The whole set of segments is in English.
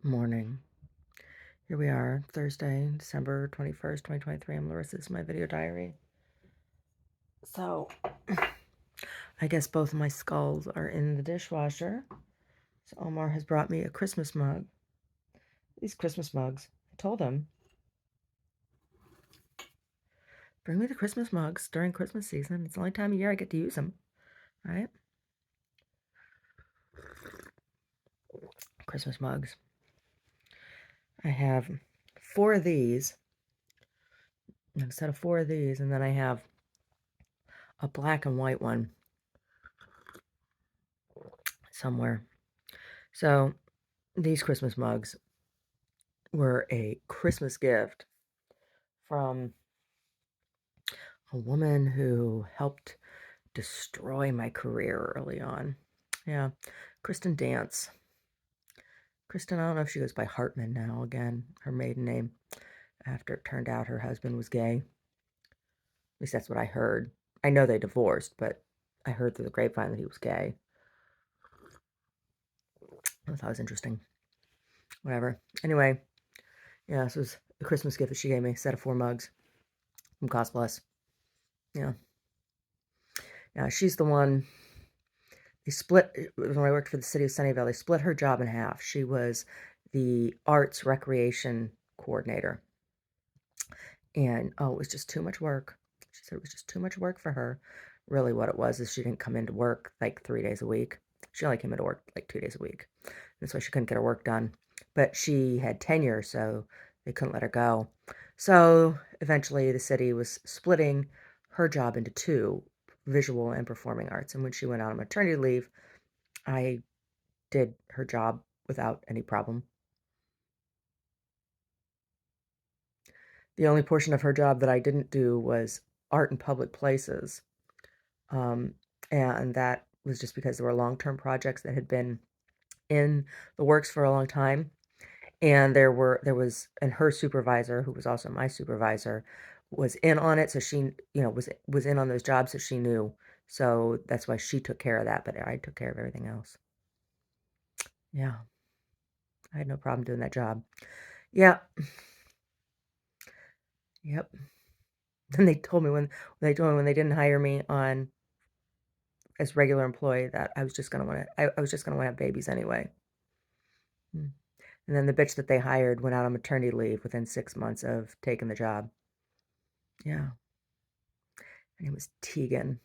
Morning. Here we are, Thursday, December 21st, 2023. I'm Larissa. This is my video diary. So, I guess both of my skulls are in the dishwasher. So, Omar has brought me a Christmas mug. These Christmas mugs. I told him, bring me the Christmas mugs during Christmas season. It's the only time of year I get to use them, right? Christmas mugs. I have 4 of these, instead of 4 of these, and then I have a black and white one somewhere. So, these Christmas mugs were a Christmas gift from a woman who helped destroy my career early on. Yeah, Kristen Dance. Kristen, I don't know if she goes by Hartman now, again, her maiden name, after it turned out her husband was gay. At least that's what I heard. I know they divorced, but I heard through the grapevine that he was gay. I thought it was interesting. Whatever. Anyway, yeah, this was a Christmas gift that she gave me, a set of 4 mugs from Cost Plus. Yeah. Yeah, she's the one. They split, when I worked for the city of Sunnyvale, they split her job in half. She was the arts recreation coordinator. And, oh, it was just too much work. She said it was just too much work for her. Really what it was is she didn't come into work like 3 days a week. She only came into work like 2 days a week. That's why she couldn't get her work done. But she had tenure, so they couldn't let her go. So eventually the city was splitting her job into 2, visual and performing arts. And when she went out on maternity leave, I did her job without any problem. The only portion of her job that I didn't do was art in public places. Um, and that was just because there were long-term projects that had been in the works for a long time. And and her supervisor, who was also my supervisor, was in on it. So she, was in on those jobs that she knew. So that's why she took care of that, but I took care of everything else. Yeah. I had no problem doing that job. Yeah. Yep. And they told me when they didn't hire me on as regular employee that I was just gonna I was just gonna want to have babies anyway. Mm. And then the bitch that they hired went out on maternity leave within 6 months of taking the job. Yeah. Her name was Tegan.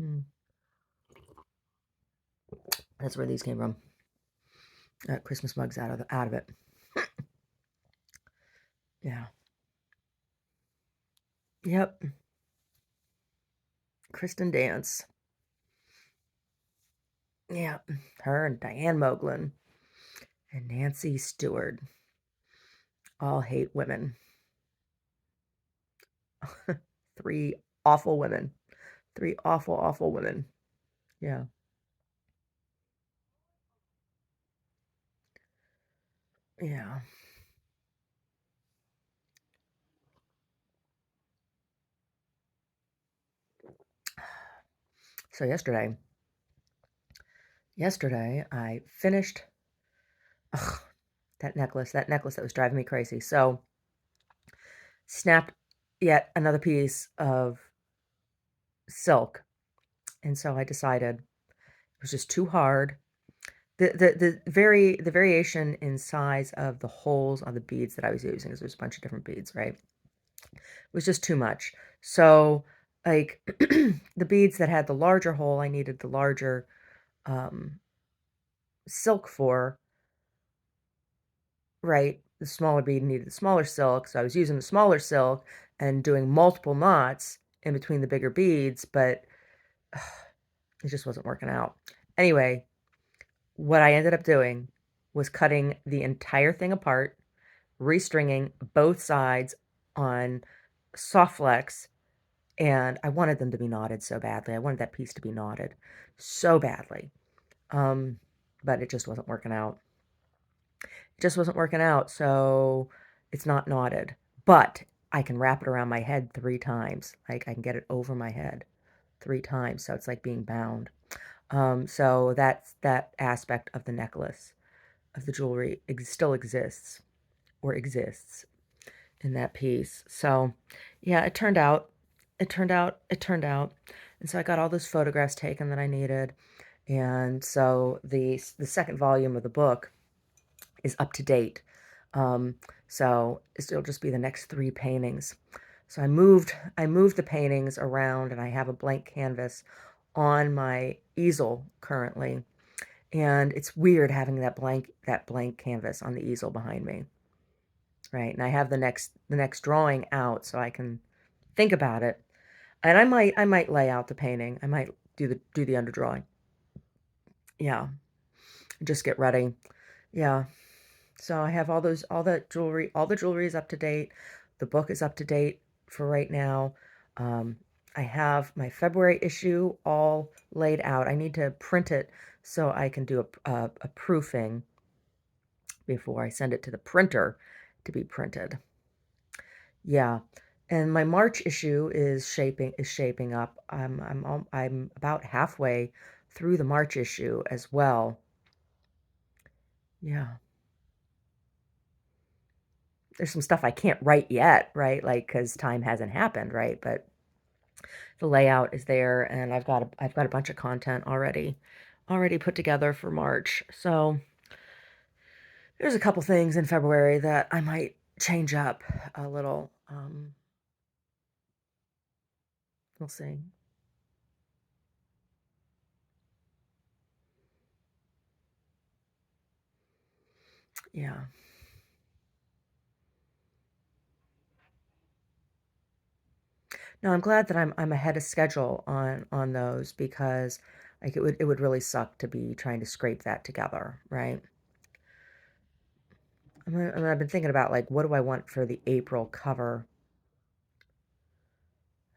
Mm. That's where these came from. Christmas mugs out of it. Yeah. Yep. Kristen Dance. Yeah. Her and Diane Moglen and Nancy Stewart all hate women. 3 awful women. 3 awful, awful women. Yeah. Yeah. So yesterday I finished ugh, that necklace that was driving me crazy. So snapped yet another piece of silk. And so I decided it was just too hard. The variation in size of the holes on the beads that I was using, because there's a bunch of different beads, right? It was just too much. So like the beads that had the larger hole, I needed the larger um, silk for, right? The smaller bead needed the smaller silk. So I was using the smaller silk and doing multiple knots in between the bigger beads, but it just wasn't working out. Anyway, what I ended up doing was cutting the entire thing apart, restringing both sides on soft flex, and I wanted them to be knotted so badly. I wanted that piece to be knotted so badly. But it just wasn't working out. It just wasn't working out, so it's not knotted. But I can wrap it around my head 3 times. Like, I can get it over my head 3 times, so it's like being bound. So that's that aspect of the necklace of the jewelry still exists or exists in that piece. So yeah, it turned out, it turned out. And so I got all those photographs taken that I needed. And so the second volume of the book is up to date. Um, so it'll just be the next 3 paintings. So I moved the paintings around, and I have a blank canvas on my easel currently. And it's weird having that blank canvas on the easel behind me, right? And I have the next drawing out so I can think about it. And I might lay out the painting. I might do the underdrawing. Yeah, just get ready. Yeah. So I have all the jewelry is up to date. The book is up to date for right now. Um, I have my February issue all laid out. I need to print it so I can do a proofing before I send it to the printer to be printed. Yeah. And my March issue is shaping up. I'm about halfway through the March issue as well. Yeah. There's some stuff I can't write yet, right? Like, because time hasn't happened, right? But the layout is there, and I've got a bunch of content already put together for March. So there's a couple things in February that I might change up a little. We'll see. Yeah. No, I'm glad that I'm ahead of schedule on those, because like it would really suck to be trying to scrape that together, right? I've been thinking about, like, what do I want for the April cover?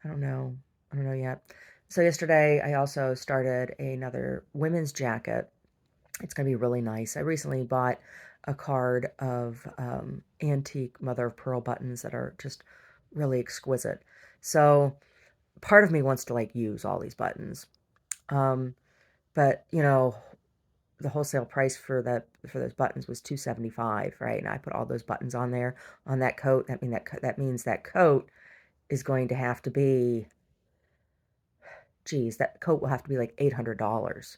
I don't know. I don't know yet. So yesterday I also started another women's jacket. It's going to be really nice. I recently bought a card of antique mother of pearl buttons that are just really exquisite. So part of me wants to like use all these buttons. Um, but the wholesale price for those buttons was 275, right? And I put all those buttons on there on that coat. That means that coat is going to have to be, geez, that coat will have to be like $800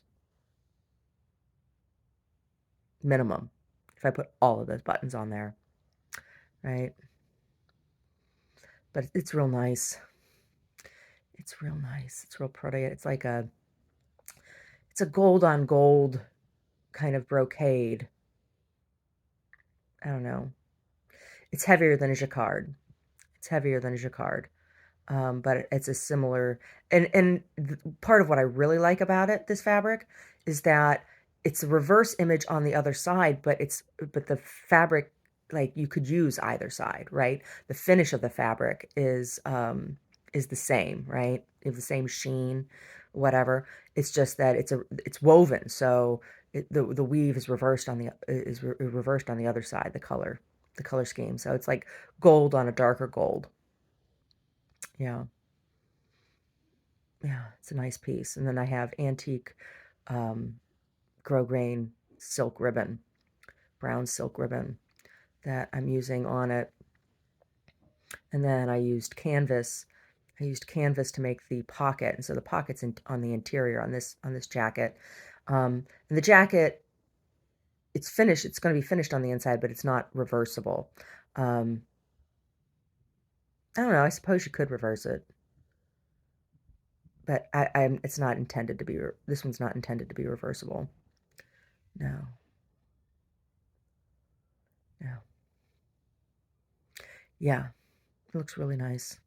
minimum if I put all of those buttons on there, right? But it's real nice. It's real nice. It's real pretty. It's a gold on gold kind of brocade. I don't know. It's heavier than a jacquard. It's heavier than a jacquard. But it's a similar, and part of what I really like about this fabric, is that it's a reverse image on the other side, but the fabric, like, you could use either side, right? The finish of the fabric is the same, right? You have the same sheen, whatever. It's just that it's woven, so the weave is reversed on the other side, the color scheme. So it's like gold on a darker gold. Yeah. Yeah, it's a nice piece. And then I have antique um, grosgrain silk ribbon, brown silk ribbon that I'm using on it. And then I used canvas. I used canvas to make the pocket, and so the pocket's on the interior on this jacket. And the jacket, it's finished. It's going to be finished on the inside, but it's not reversible. Um, I don't know. I suppose you could reverse it, but it's not intended to be. This one's not intended to be reversible. No, no. Yeah, it looks really nice.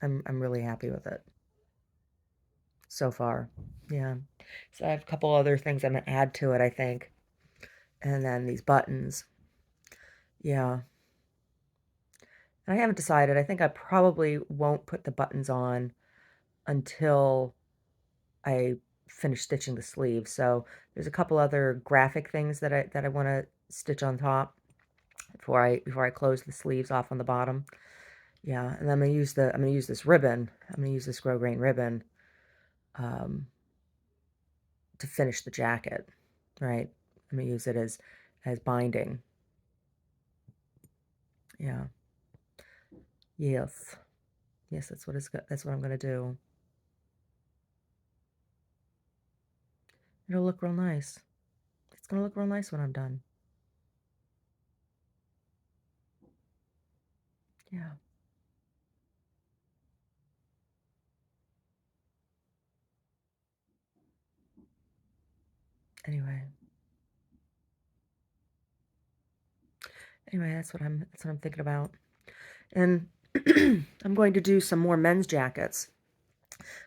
I'm really happy with it so far. Yeah. So I have a couple other things I'm gonna add to it, I think. And then these buttons. Yeah. And I haven't decided. I think I probably won't put the buttons on until I finish stitching the sleeves. So there's a couple other graphic things that I want to stitch on top before I close the sleeves off on the bottom. Yeah, and I'm gonna use this ribbon. I'm gonna use this grosgrain ribbon um, to finish the jacket, right? I'm gonna use it as binding. Yeah. Yes. Yes, that's what I'm gonna do. It'll look real nice. It's gonna look real nice when I'm done. Yeah. Anyway. Anyway, that's what I'm thinking about. And I'm going to do some more men's jackets.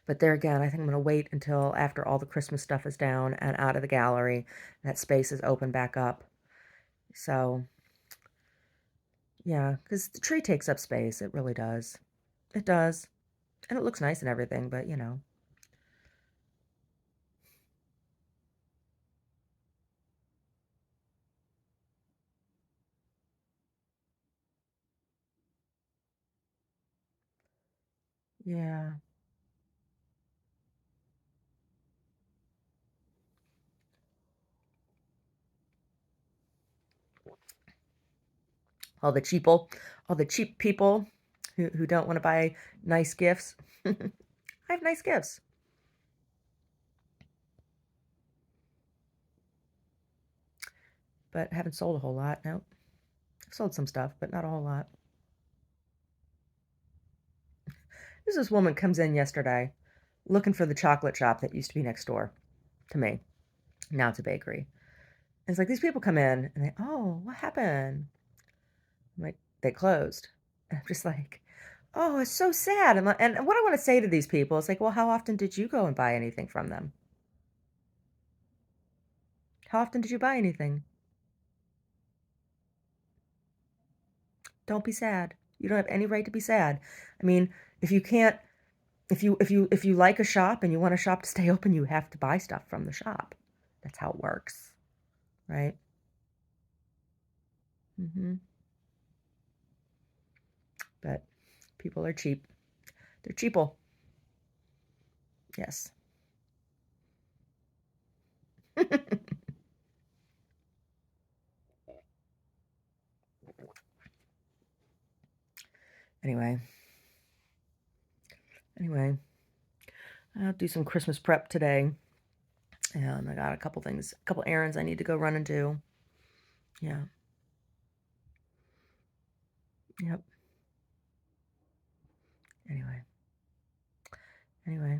But there again, I think I'm going to wait until after all the Christmas stuff is down and out of the gallery, that space is open back up. So, yeah, because the tree takes up space. It really does. It does. And it looks nice and everything, but you know. Yeah. All the cheaple, all the cheap people who don't want to buy nice gifts. I have nice gifts. But haven't sold a whole lot. No. I've sold some stuff, but not a whole lot. This woman comes in yesterday looking for the chocolate shop that used to be next door to me. Now it's a bakery. And it's like these people come in and they, oh, what happened? I'm like, they closed. And I'm just like, oh, it's so sad. And what I want to say to these people is like, well, how often did you go and buy anything from them? How often did you buy anything? Don't be sad. You don't have any right to be sad. I mean, if you can't, if you like a shop and you want a shop to stay open, you have to buy stuff from the shop. That's how it works, right? Hmm. But people are cheap. They're cheaple. Yes. Anyway, anyway, I'll do some Christmas prep today. And I got a couple things, a couple errands I need to go run and do. Yeah. Yep. Anyway. Anyway.